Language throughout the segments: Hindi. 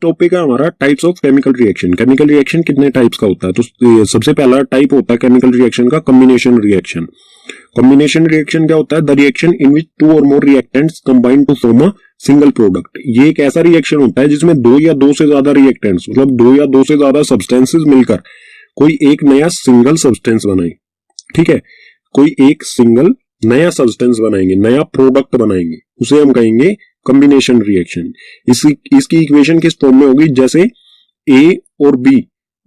टॉपिक है हमारा types of chemical reaction. Chemical reaction कितने टाइप्स का होता है? तो सबसे पहला टाइप होता है केमिकल रिएक्शन का कॉम्बिनेशन रिएक्शन। कॉम्बिनेशन रिएक्शन क्या होता है? The reaction in which two or more reactants combine to form a single product. ये एक ऐसा रिएक्शन होता है जिसमें दो या दो से ज्यादा रिएक्टेंट्स, मतलब दो या दो से ज्यादा सब्सटेंसेस मिलकर कोई एक नया सिंगल सब्सटेंस बनाए। ठीक है, कोई एक सिंगल नया सब्सटेंस बनाएंगे, नया प्रोडक्ट बनाएंगे, उसे हम कहेंगे कॉम्बिनेशन रिएक्शन। इसकी इक्वेशन किस फॉर्म में होगी? जैसे ए और बी,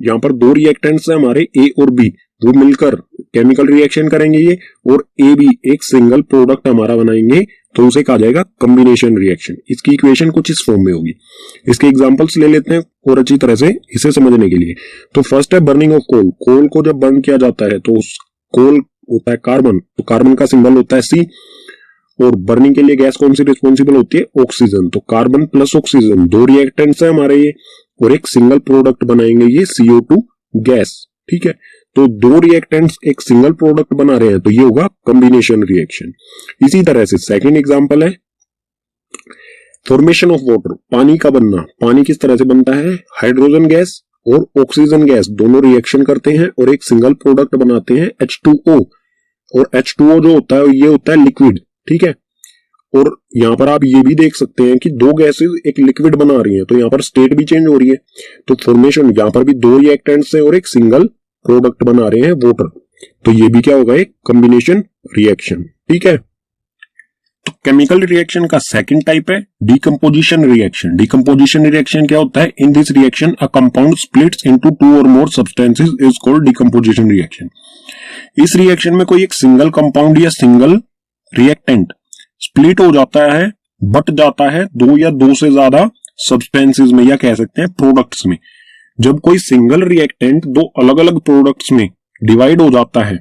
यहां पर दो रिएक्टेंट्स है हमारे ए और बी, वो मिलकर केमिकल रिएक्शन करेंगे ये, और ए बी एक सिंगल प्रोडक्ट हमारा बनाएंगे, तो उसे कहा जाएगा कॉम्बिनेशन रिएक्शन। इसकी इक्वेशन कुछ इस फॉर्म में होगी। इसके एग्जांपल्स ले लेते हैं और अच्छी तरह से इसे समझने के लिए। तो फर्स्ट है बर्निंग ऑफ कोल। कोल को जब बर्न किया जाता है तो उस कोल होता है कार्बन, तो कार्बन का सिंबल होता है सी, और बर्निंग के लिए गैस कौन सी रिस्पॉन्सिबल होती है? ऑक्सीजन। तो कार्बन प्लस ऑक्सीजन दो रिएक्टेंट्स है हमारे ये, और एक सिंगल प्रोडक्ट बनाएंगे ये CO2 गैस। ठीक है, तो दो रिएक्टेंट्स एक सिंगल प्रोडक्ट बना रहे हैं, तो ये होगा कॉम्बिनेशन रिएक्शन। इसी तरह से सेकंड एग्जांपल है फॉर्मेशन ऑफ वाटर। पानी का बनना। पानी किस तरह से बनता है? हाइड्रोजन गैस और ऑक्सीजन गैस दोनों रिएक्शन करते हैं और एक सिंगल प्रोडक्ट बनाते हैं H2O, और H2O जो होता है ये होता है लिक्विड। ठीक है, और यहां पर आप ये भी देख सकते हैं कि दो गैसेस एक लिक्विड बना रही हैं, तो यहां पर स्टेट भी चेंज हो रही है। तो फॉर्मेशन यहां पर भी दो रिएक्टेंट्स हैं और एक सिंगल प्रोडक्ट बना रहे हैं वाटर, तो ये भी क्या होगा? एक कॉम्बिनेशन रिएक्शन। ठीक है, तो केमिकल रिएक्शन का सेकंड टाइप है डीकंपोजिशन रिएक्शन। डीकंपोजिशन रिएक्शन क्या होता है? In this reaction a compound splits into two or more substances is called decomposition reaction. इस रिएक्शन में कोई एक सिंगल कंपाउंड या सिंगल रिएक्टेंट स्प्लिट हो जाता है, बट जाता है दो या दो से ज्यादा सब्सटेंसेस में, या कह सकते हैं प्रोडक्ट्स में। जब कोई सिंगल रिएक्टेंट दो अलग अलग प्रोडक्ट्स में डिवाइड हो जाता है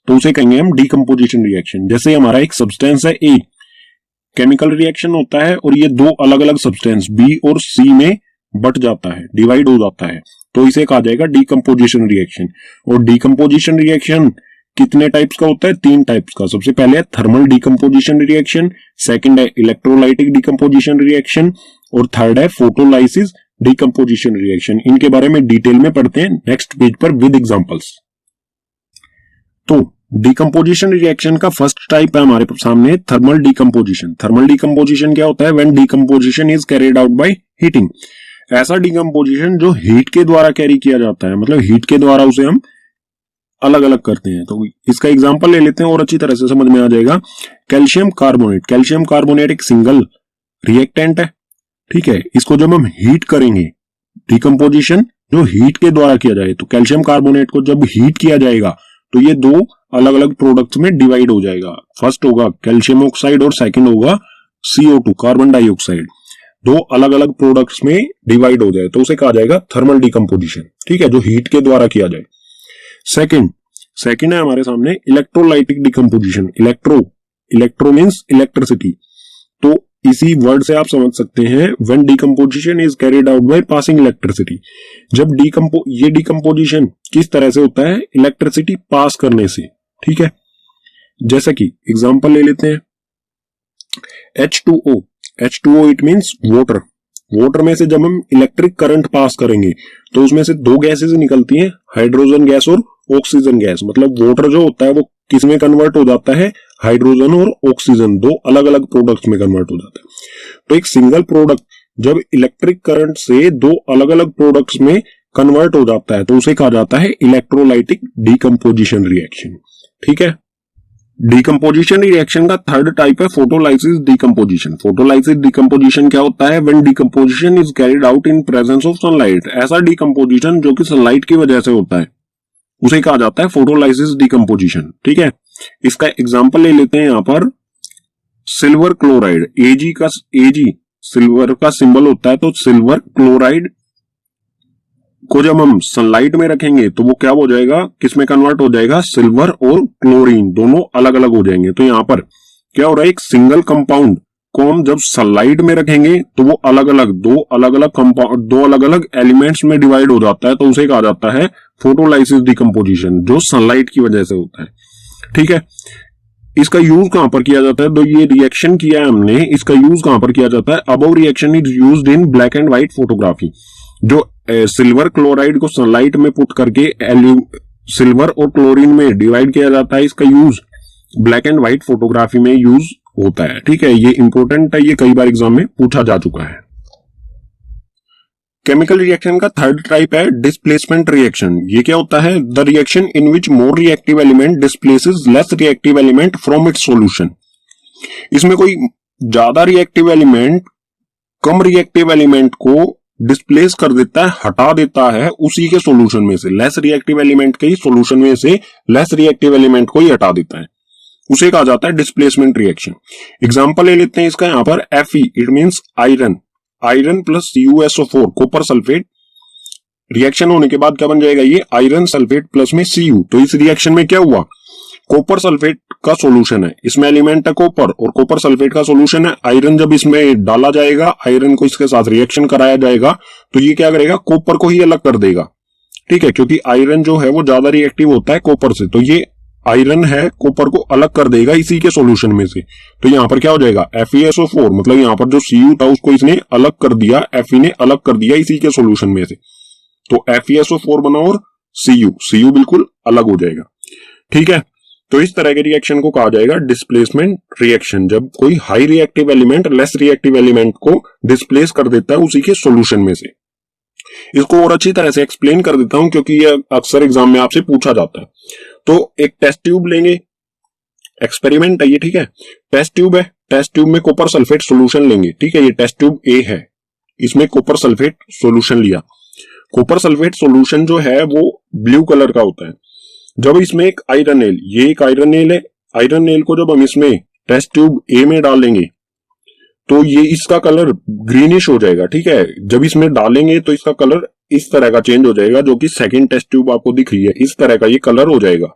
तो उसे कहेंगे हम डीकंपोजिशन रिएक्शन। जैसे हमारा एक सब्सटेंस है ए, केमिकल रिएक्शन होता है और ये दो अलग अलग सब्सटेंस बी और सी में बट जाता है, डिवाइड हो जाता है, तो इसे कहा जाएगा डीकंपोजिशन रिएक्शन। और डीकंपोजिशन रिएक्शन कितने टाइप्स का होता है? तीन टाइप्स का। सबसे पहले है थर्मल डीकंपोजिशन रिएक्शन, सेकंड है इलेक्ट्रोलाइटिक डीकंपोजिशन रिएक्शन, और थर्ड है फोटोलाइसिस डीकंपोजिशन रिएक्शन। इनके बारे में डिटेल में पढ़ते हैं नेक्स्ट पेज पर विद एग्जांपल्स। तो डीकंपोजिशन रिएक्शन का फर्स्ट टाइप है हमारे सामने थर्मल डीकंपोजिशन। थर्मल डीकंपोजिशन क्या होता है? When decomposition is carried out by heating. ऐसा डीकंपोजिशन जो हीट के द्वारा कैरी किया जाता है, मतलब हीट के द्वारा उसे हम अलग अलग करते हैं। तो इसका एग्जांपल ले लेते हैं और अच्छी तरह से समझ में आ जाएगा। Calcium carbonate. कैल्शियम कार्बोनेट एक सिंगल रिएक्टेंट है। ठीक है, इसको जब हम हीट करेंगे, डीकंपोजिशन जो हीट के द्वारा किया जाए, तो कैल्शियम कार्बोनेट को जब हीट किया जाएगा तो ये दो अलग अलग प्रोडक्ट्स में डिवाइड हो जाएगा। फर्स्ट होगा कैल्शियम ऑक्साइड और सेकंड होगा CO2 कार्बन डाइऑक्साइड। दो अलग अलग प्रोडक्ट्स में डिवाइड हो जाए तो उसे कहा जाएगा थर्मल डीकंपोजिशन। ठीक है, जो हीट के द्वारा किया जाए। सेकंड है हमारे सामने electrolytic decomposition. Electro means electricity, तो इसी वर्ड से आप समझ सकते हैं when decomposition is carried out by passing electricity. जब ये डीकंपोजिशन किस तरह से होता है? इलेक्ट्रिसिटी पास करने से। ठीक है, जैसा कि एग्जांपल ले लेते हैं H2O it means water. Water में से जब हम इलेक्ट्रिक करंट पास करेंगे तो उसमें से दो गैसेस निकलती हैं, हाइड्रोजन गैस और ऑक्सीजन गैस। मतलब वाटर जो होता है वो किस में कन्वर्ट हो जाता है? हाइड्रोजन और ऑक्सीजन, दो अलग अलग प्रोडक्ट्स में कन्वर्ट हो जाता है। तो एक सिंगल प्रोडक्ट जब इलेक्ट्रिक करंट से दो अलग अलग प्रोडक्ट्स में कन्वर्ट हो जाता है तो उसे कहा जाता है इलेक्ट्रोलाइटिक डीकंपोजिशन रिएक्शन। ठीक है, डीकंपोजिशन रिएक्शन का थर्ड टाइप है फोटोलाइसिस डीकंपोजिशन। फोटोलाइसिस डीकंपोजिशन क्या होता है? When decomposition is carried out in presence of sunlight. ऐसा डीकंपोजिशन जो कि सनलाइट की वजह से होता है उसे कहा जाता है फोटोलाइसिस डीकंपोजिशन। ठीक है, इसका एग्जांपल ले लेते हैं यहां पर सिल्वर क्लोराइड। Ag सिल्वर का सिंबल होता है, तो सिल्वर क्लोराइड को जब हम सनलाइट में रखेंगे तो वो क्या हो जाएगा? किसमें कन्वर्ट हो जाएगा? सिल्वर और क्लोरीन दोनों अलग अलग हो जाएंगे। तो यहां पर क्या हो रहा है? एक सिंगल कंपाउंड को हम जब सनलाइट में रखेंगे तो वो दो अलग अलग एलिमेंट्स में डिवाइड हो जाता है, तो उसे कहा जाता है फोटोलाइसिस डीकंपोजिशन, जो सनलाइट की वजह से होता है। ठीक है, इसका यूज कहां पर किया जाता है? तो ये रिएक्शन किया है हमने, इसका यूज कहां पर किया जाता है? Above reaction is used in black and white photography. जो सिल्वर क्लोराइड को सनलाइट में पुट करके सिल्वर और क्लोरीन में डिवाइड किया जाता है, इसका use black and white photography में यूज होता है। ठीक है, ये इंपॉर्टेंट है, ये कई बार एग्जाम में पूछा जा चुका है। केमिकल रिएक्शन का थर्ड टाइप है डिस्प्लेसमेंट रिएक्शन। ये क्या होता है? The reaction in which more reactive element displaces less reactive element from its solution. इसमें कोई ज्यादा रिएक्टिव एलिमेंट कम रिएक्टिव एलिमेंट को डिस्प्लेस कर देता है, हटा देता है उसी के सॉल्यूशन में से। लेस रिएक्टिव एलिमेंट के सॉल्यूशन में से लेस रिएक्टिव एलिमेंट को ही हटा देता है, उसे कहा जाता है डिस्प्लेसमेंट रिएक्शन। एग्जांपल ले लेते हैं इसका यहां पर Fe, it means iron, iron plus CuSO4 copper sulphate. Reaction होने के बाद क्या बन जाएगा? ये आयरन सल्फेट प्लस में Cu। तो इस रिएक्शन में क्या हुआ? कॉपर सल्फेट का सॉल्यूशन है, इसमें एलिमेंट है कॉपर और कॉपर सल्फेट का सॉल्यूशन है आयरन। जब इसमें डाला जाएगा, आयरन को इसके साथ रिएक्शन कराया जाएगा, तो ये क्या करेगा? कॉपर को ही अलग कर देगा। ठीक है, क्योंकि आयरन जो है वो ज्यादा रिएक्टिव होता है कॉपर से, तो ये आयरन है कॉपर को अलग कर देगा इसी के सॉल्यूशन में से। तो यहां पर क्या हो जाएगा? FeSO4, मतलब यहां पर जो Cu था उसको इसने अलग कर दिया, Fe ने अलग कर दिया इसी के सॉल्यूशन में से। तो FeSO4 बना और Cu बिल्कुल अलग हो जाएगा। ठीक है, तो इस तरह के रिएक्शन को कहा जाएगा डिस्प्लेसमेंट रिएक्शन, जब कोई high reactive element less reactive element को डिस्प्लेस कर देता है उसी के सॉल्यूशन में से। इसको और अच्छी तरह से एक्सप्लेन कर देता हूं क्योंकि यह अक्सर एग्जाम में आपसे पूछा जाता है। तो एक टेस्ट ट्यूब लेंगे, एक्सपेरिमेंट है ये। ठीक है, टेस्ट ट्यूब है, टेस्ट ट्यूब में कॉपर सल्फेट सॉल्यूशन लेंगे। ठीक है, ये टेस्ट ट्यूब A है, इसमें कॉपर सल्फेट सॉल्यूशन लिया। कॉपर सल्फेट सॉल्यूशन जो है वो ब्लू कलर का होता है। जब इसमें एक आयरन नेल, ये एक आयरन नेल है, आयरन नेल को जब हम इसमें टेस्ट ट्यूब A में डालेंगे तो ये इसका कलर ग्रीनिश हो जाएगा। ठीक है, जब इसमें डालेंगे तो इसका कलर इस तरह का चेंज हो जाएगा, जो कि सेकंड टेस्ट ट्यूब आपको दिख रही है, इस तरह का ये कलर हो जाएगा।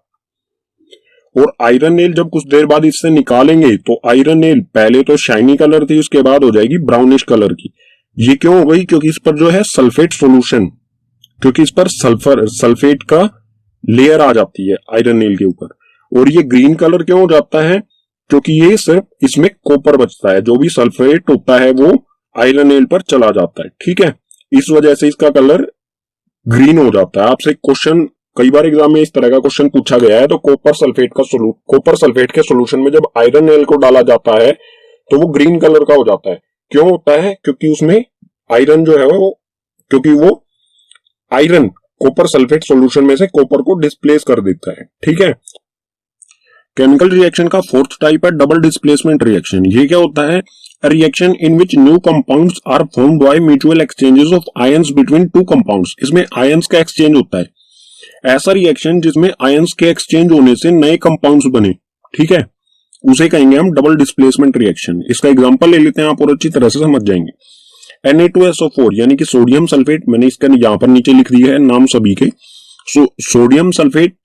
और आयरन नेल जब कुछ देर बाद इससे निकालेंगे तो आयरन नेल पहले तो शाइनी कलर थी, उसके बाद हो जाएगी ब्राउनिश कलर की। ये क्यों हो गई? क्योंकि इस पर जो है सल्फेट सॉल्यूशन, क्योंकि इस पर सल्फेट का लेयर आ जाती है आयरन नेल के ऊपर। और ये ग्रीन कलर क्यों हो जाता है? क्योंकि ये सिर्फ इसमें कॉपर बचता है, जो भी सल्फेट होता है वो आयरन नेल पर चला जाता है। ठीक है, इस वजह से इसका कलर ग्रीन हो जाता है। आपसे क्वेश्चन कई बार एग्जाम में इस तरह का क्वेश्चन पूछा गया है। तो कॉपर सल्फेट के सॉल्यूशन में जब आयरन नेल को डाला जाता है तो वो ग्रीन कलर का हो जाता है। क्यों होता है? क्योंकि उसमें आयरन जो है क्योंकि वो आयरन कॉपर सल्फेट सॉल्यूशन में से कॉपर को डिस्प्लेस कर देता है। ठीक है, केमिकल रिएक्शन का फोर्थ टाइप है डबल डिस्प्लेसमेंट रिएक्शन। ये क्या होता है? A reaction in which new compounds are formed by mutual exchanges of ions between two compounds। इसमें आयंस का एक्सचेंज होता है। ऐसा रिएक्शन जिसमें आयंस के एक्सचेंज होने से नए कंपाउंड्स बने, ठीक है, उसे कहेंगे हम डबल डिस्प्लेसमेंट रिएक्शन। इसका एग्जांपल ले लेते हैं, आप और अच्छी तरह से समझ जाएंगे। Na2SO4 यानी कि सोडियम सल्फेट, मैंने इसका यहां पर नीचे लिख दिया है नाम सभी के। सोडियम सल्फेट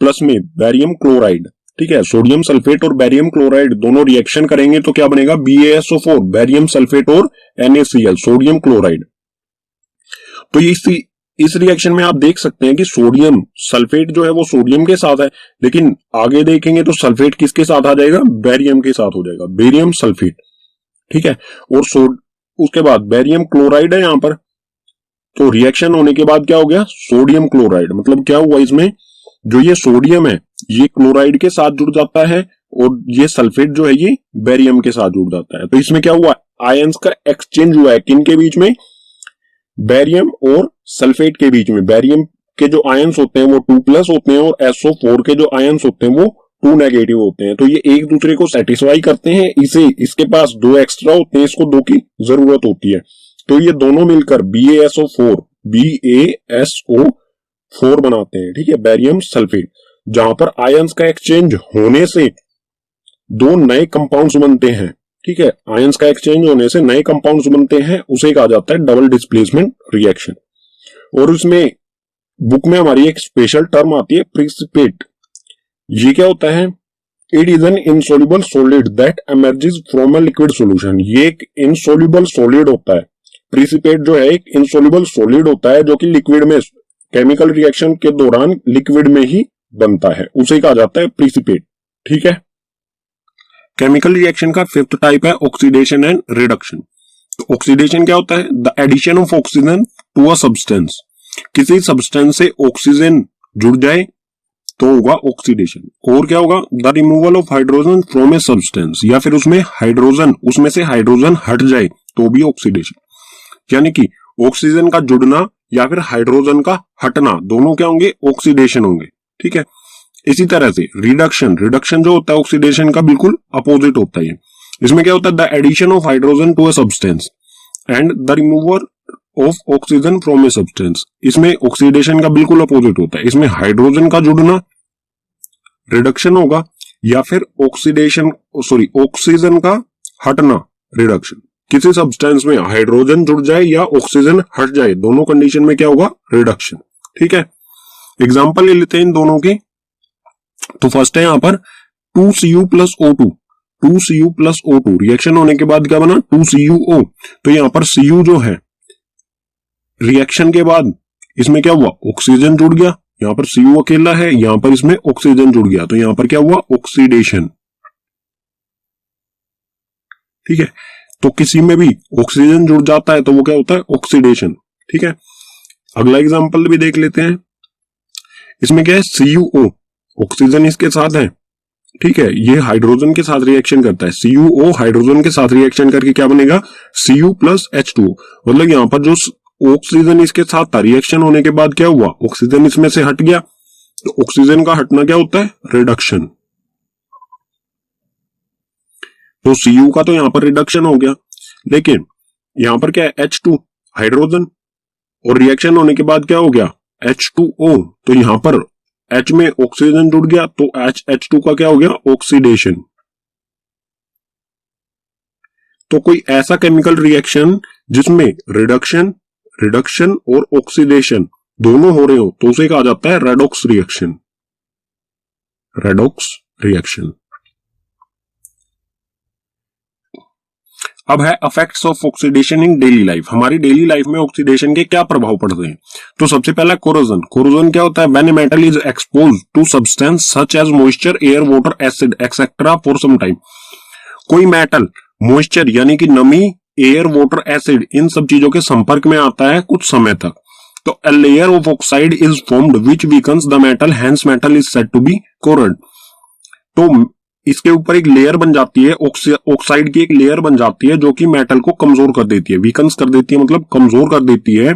प्लस में बैरियम क्लोराइड। ठीक है, सोडियम सल्फेट और बैरियम क्लोराइड दोनों रिएक्शन करेंगे तो क्या बनेगा? BaSO4, बैरियम सल्फेट और NaCl, सोडियम क्लोराइड। तो इस रिएक्शन में आप देख सकते हैं कि सोडियम सल्फेट जो है वो सोडियम के साथ है, लेकिन आगे देखेंगे तो सल्फेट किसके साथ आ जाएगा? बैरियम के साथ हो जाएगा, बेरियम सल्फेट। ठीक है, और उसके बाद बैरियम क्लोराइड है यहां पर, तो रिएक्शन होने के बाद क्या हो गया? Sodium chloride. मतलब क्या हुआ? इसमें जो ये सोडियम है ये क्लोराइड के साथ जुड़ जाता है और ये सल्फेट जो है ये बैरियम के साथ जुड़ जाता है। तो इसमें क्या हुआ? आयंस का एक्सचेंज हुआ है। किन के बीच में? बैरियम और सल्फेट के बीच में। बैरियम के जो आयंस होते हैं वो 2+ होते हैं और SO4 के जो आयंस होते हैं वो 2- होते हैं। तो ये एक दूसरे को सेटिस्फाई करते हैं। इसके पास 2 एक्स्ट्रा होते हैं, इसको 2 की जरूरत होती है। तो ये दोनों मिलकर BaSO4 बनाते हैं। ठीक है, बैरियम सल्फेट, जहां पर आयंस का एक्सचेंज होने से 2 नए कंपाउंड्स बनते हैं। ठीक है, आयंस का एक्सचेंज होने से नए कंपाउंड्स बनते हैं, उसे कहा जाता है डबल डिस्प्लेसमेंट रिएक्शन। और उसमें बुक में हमारी एक स्पेशल टर्म आती है प्रिसिपिटेट। ये क्या होता है? It is an insoluble solid that emerges from a liquid solution. ये एक इनसोल्यूबल सॉलिड होता है। प्रिसिपिटेट जो है एक इनसोल्यूबल सॉलिड होता है जो कि लिक्विड में, केमिकल रिएक्शन के दौरान लिक्विड में ही बनता है, उसे कहा जाता है प्रिसिपिटेट। ठीक है, केमिकल रिएक्शन का फिफ्थ टाइप है ऑक्सीडेशन एंड रिडक्शन। तो ऑक्सीडेशन क्या होता है? The addition of oxygen to a substance. किसी सब्सटेंस से ऑक्सीजन जुड़ जाए तो होगा ऑक्सीडेशन। और क्या होगा? The removal of hydrogen from a substance, या फिर उसमें से हाइड्रोजन हट जाए तो भी ऑक्सीडेशन। यानी कि ऑक्सीजन का जुड़ना या फिर हाइड्रोजन का हटना, दोनों क्या होंगे? ऑक्सीडेशन होंगे। ठीक है। इसी तरह से रिडक्शन जो होता है ऑक्सीडेशन का बिल्कुल अपोजिट होता है। इसमें क्या होता है? The addition of hydrogen to a substance and the removal of oxygen from a substance. इसमें ऑक्सीडेशन का बिल्कुल अपोजिट होता है। इसमें हाइड्रोजन का जुड़ना रिडक्शन होगा, या फिर ऑक्सीजन का हटना रिडक्शन। किसी सब्सटेंस में हाइड्रोजन जुड़ जाए या ऑक्सीजन हट जाए, दोनों कंडीशन में क्या होगा? रिडक्शन। ठीक है। एग्जांपल ले लेते हैं इन दोनों की। तो फर्स्ट है यहां पर 2Cu plus O2। 2Cu plus O2 reaction होने के बाद क्या बना? 2CuO। तो यहां पर Cu जो है रिएक्शन के बाद इसमें क्या हुआ? ऑक्सीजन जुड़ गया। यहां पर Cu अकेला है, यहां पर इसमें ऑक्सीजन जुड़ गया, तो यहां पर क्या हुआ? ऑक्सीडेशन। ठीक है। तो किसी में भी ऑक्सीजन जुड़ जाता है तो वो क्या होता है? ऑक्सीडेशन। ठीक है। अगला एग्जांपल भी देख लेते हैं। इसमें क्या है? CuO, ऑक्सीजन इसके साथ है। ठीक है। ये हाइड्रोजन के साथ रिएक्शन करता है। CuO हाइड्रोजन के साथ रिएक्शन करके क्या बनेगा? Cu plus H2O। मतलब यहां पर जो ऑक्सीजन इसके साथ था, रिएक्शन होने के बाद क्या हुआ? ऑक्सीजन इसमें से हट गया। तो ऑक्सीजन का हटना क्या होता है? रिडक्शन। तो Cu का तो यहां पर रिडक्शन हो गया, लेकिन यहां पर क्या है? H2 हाइड्रोजन, और रिएक्शन होने के बाद क्या हो गया? H2O। तो यहां पर H में ऑक्सीजन जुड़ गया, तो H2 का क्या हो गया? ऑक्सीडेशन। तो कोई ऐसा केमिकल रिएक्शन जिसमें रिडक्शन और ऑक्सीडेशन दोनों हो रहे हो, तो उसे कहा जाता है रेडॉक्स रिएक्शन। Redox reaction. अब है effects of oxidation in daily life. हमारी डेली लाइफ में ऑक्सीडेशन के क्या प्रभाव पड़ते हैं? तो सबसे पहला कोरोजन। कोरोजन क्या होता है? When a metal is exposed to substance such as moisture, air, water, acid etcetera for some time. कोई मेटल मॉइस्चर यानी कि नमी, एयर, वाटर, एसिड, इन सब चीजों के संपर्क में आता है कुछ समय तक, तो a layer of oxide is formed which weakens the metal, hence metal is said to be corroded। तो इसके ऊपर एक लेयर बन जाती है, ऑक्साइड की एक लेयर बन जाती है जो कि मेटल को कमजोर कर देती है। वीकन्स कर देती है मतलब कमजोर कर देती है,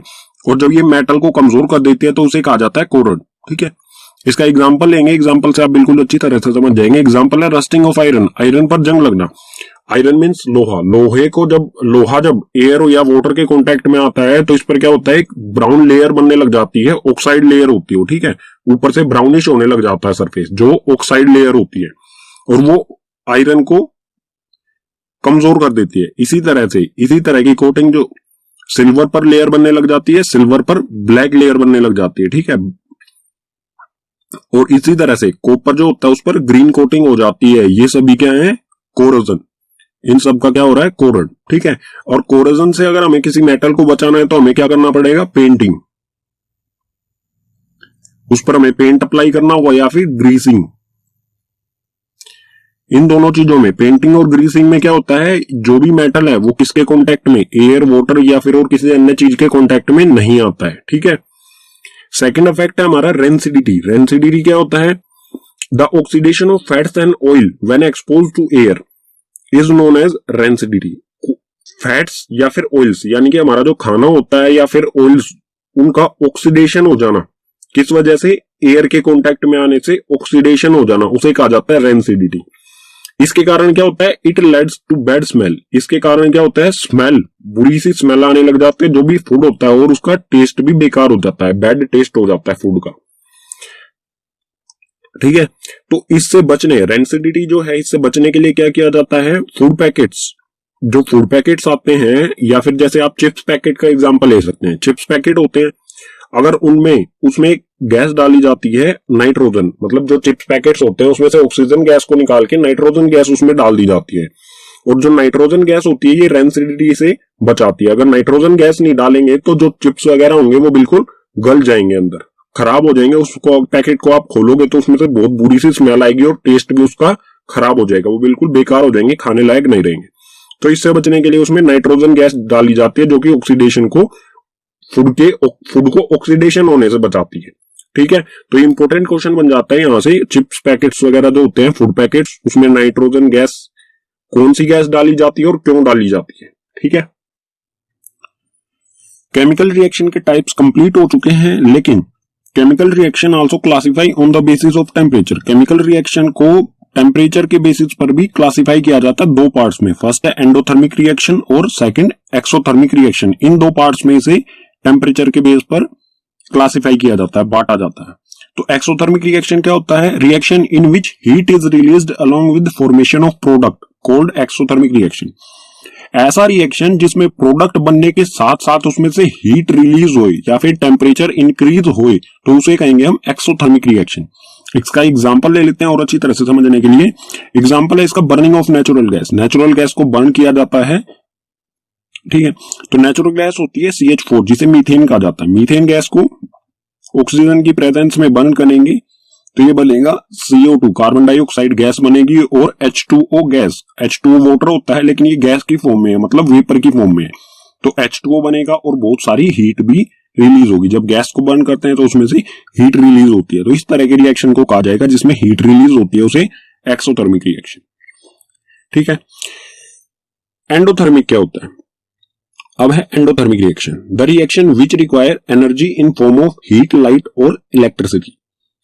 और जब ये मेटल को कमजोर कर देती है तो उसे कहा जाता है कोरोड। ठीक है। इसका एग्जांपल लेंगे, एग्जांपल से आप बिल्कुल अच्छी तरह से समझ जाएंगे। एग्जांपल है रस्टिंग ऑफ आयरन। आयरन पर जंग लगना। आयरन मीन्स लोहा। लोहा जब एयर या वाटर के कांटेक्ट में आता है तो इस पर क्या होता है? एक ब्राउन लेयर बनने लग जाती है, ऑक्साइड लेयर होती है। ठीक है। ऊपर से ब्राउनिश होने लग जाता है सरफेस, जो ऑक्साइड लेयर होती है, और वो आयरन को कमजोर कर देती है। इसी तरह की कोटिंग जो सिल्वर पर लेयर बनने लग जाती है, सिल्वर पर ब्लैक लेयर बनने लग जाती है। ठीक है। और इसी तरह से कॉपर जो होता है उस पर ग्रीन कोटिंग हो जाती है। ये सभी क्या है? कोरोजन। इन सब का क्या हो रहा है? कोरोड। ठीक है। और कोरोजन से अगर हमें किसी मेटल को बचाना है तो हमें क्या करना पड़ेगा? पेंटिंग। उस पर हमें पेंट अप्लाई करना होगा या फिर ग्रीसिंग। इन दोनों चीजों में, पेंटिंग और ग्रीसिंग में क्या होता है? जो भी मेटल है वो किसके कांटेक्ट में? एयर, वाटर या फिर और किसी अन्य चीज के कांटेक्ट में नहीं आता है। ठीक है। सेकंड इफेक्ट है हमारा रेंसिडिटी। रेंसिडिटी क्या होता है? The oxidation of fats and oil when exposed to air is known as rancidity. Fats या फिर ऑयल्स, यानी कि हमारा जो खाना होता है या फिर ऑयल्स, उनका ऑक्सीडेशन हो जाना, किस वजह से? एयर के कांटेक्ट में आने से ऑक्सीडेशन हो जाना, उसे कहा जाता है रेंसिडिटी। इसके कारण क्या होता है? It leads to bad smell. इसके कारण क्या होता है? स्मेल, बुरी सी स्मेल आने लग जाती है जो भी फूड होता है, और उसका टेस्ट भी बेकार हो जाता है, बैड टेस्ट हो जाता है फूड का। ठीक है। तो इससे बचने, रेंसिडिटी जो है, इससे बचने के लिए क्या किया जाता है? फूड पैकेट्स, जो फूड पैकेट्स आते हैं, या फिर जैसे आप चिप्स पैकेट का एग्जांपल ले सकते हैं। चिप्स पैकेट होते हैं, अगर उसमें गैस डाली जाती है नाइट्रोजन, मतलब जो चिप्स पैकेट्स होते हैं उसमें से ऑक्सीजन गैस को निकाल के नाइट्रोजन गैस उसमें डाल दी जाती है, और जो नाइट्रोजन गैस होती है ये रेंसिडिटी से बचाती है। अगर नाइट्रोजन गैस नहीं डालेंगे तो जो चिप्स वगैरह होंगे वो बिल्कुल गल जाएंगे, अंदर खराब हो जाएंगे। उसको पैकेट को आप खोलोगे तो उसमें से बहुत बुरी सी स्मेल आएगी और टेस्ट भी उसका खराब हो जाएगा, वो बिल्कुल बेकार हो जाएंगे, खाने लायक नहीं रहेंगे। तो इससे बचने के लिए उसमें नाइट्रोजन गैस डाली जाती है जो कि ऑक्सीडेशन को फूड को ऑक्सीडेशन होने से बचाती है। ठीक है, तो इंपॉर्टेंट क्वेश्चन बन जाता है यहां से, चिप्स पैकेट्स वगैरह जो होते हैं फूड पैकेट्स, उसमें नाइट्रोजन गैस, कौन सी गैस डाली जाती है और क्यों डाली जाती है। ठीक है, केमिकल रिएक्शन के टाइप्स कंप्लीट हो चुके हैं, लेकिन chemical reaction also classify on the basis of temperature. Chemical reaction को टेम्परेचर के बेसिस पर भी क्लासिफाई किया जाता है दो पार्ट्स में। फर्स्ट है एंडोथर्मिक रिएक्शन और सेकंड एक्सोथर्मिक रिएक्शन। इन दो पार्ट्स में से टेम्परेचर के बेस पर क्लासिफाई किया जाता है, बांटा जाता है। तो एक्सोथर्मिक रिएक्शन क्या होता है? Reaction in which heat is released along with formation of product called exothermic reaction. ऐसा रिएक्शन जिसमें प्रोडक्ट बनने के साथ साथ उसमें से हीट रिलीज होए या फिर टेम्परेचर इंक्रीज होए तो उसे कहेंगे हम एक्सोथर्मिक रिएक्शन। इसका एग्जांपल ले लेते हैं और अच्छी तरह से समझने के लिए। एग्जांपल है इसका burning of natural gas. Natural gas को बर्न किया जाता है, ठीक है, तो नेचुरल गैस होती है CH4 जिसे मीथेन कहा जाता है। मीथेन गैस को ऑक्सीजन की प्रेजेंस में बर्न करेंगे तो ये बनेगा CO2 कार्बन डाइऑक्साइड गैस बनेगी, और H2O गैस, H2O वाटर होता है लेकिन ये गैस की फॉर्म में है, मतलब वेपर की फॉर्म में है, तो H2O बनेगा और बहुत सारी हीट भी रिलीज होगी। जब गैस को बर्न करते हैं तो उसमें से हीट रिलीज होती है, तो इस तरह के रिएक्शन को कहा जाएगा जिसमें हीट रिलीज होती है, उसे एक्सोथर्मिक रिएक्शन। ठीक है, एंडोथर्मिक क्या होता है? अब है endothermic reaction, the reaction which require energy in form of heat, light और इलेक्ट्रिसिटी,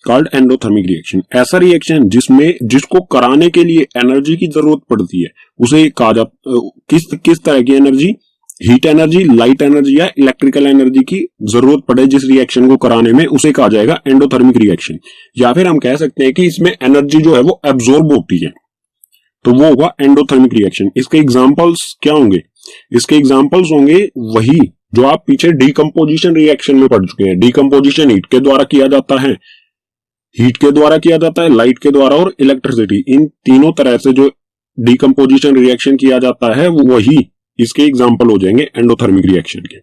कॉल्ड एंडोथर्मिक रिएक्शन। ऐसा रिएक्शन जिसको कराने के लिए एनर्जी की जरूरत पड़ती है उसे कहा जाता, किस तरह की energy? Heat energy, light energy या इलेक्ट्रिकल एनर्जी की जरूरत पड़े जिस रिएक्शन को कराने में, उसे कहा जाएगा एंडोथर्मिक रिएक्शन। या फिर हम कह सकते हैं कि इसमें एनर्जी जो है वो एब्जॉर्ब होती है, तो वो होगा एंडोथर्मिक रिएक्शन। इसके एग्जांपल्स क्या होंगे? इसके एग्जांपल्स होंगे वही जो आप पीछे डीकंपोजिशन रिएक्शन में पढ़ चुके हैं। डीकंपोजिशन हीट के द्वारा किया जाता है, हीट के द्वारा किया जाता है, लाइट के द्वारा और इलेक्ट्रिसिटी, इन तीनों तरह से जो डीकंपोजिशन रिएक्शन किया जाता है वो वही इसके एग्जांपल हो जाएंगे एंडोथर्मिक रिएक्शन के।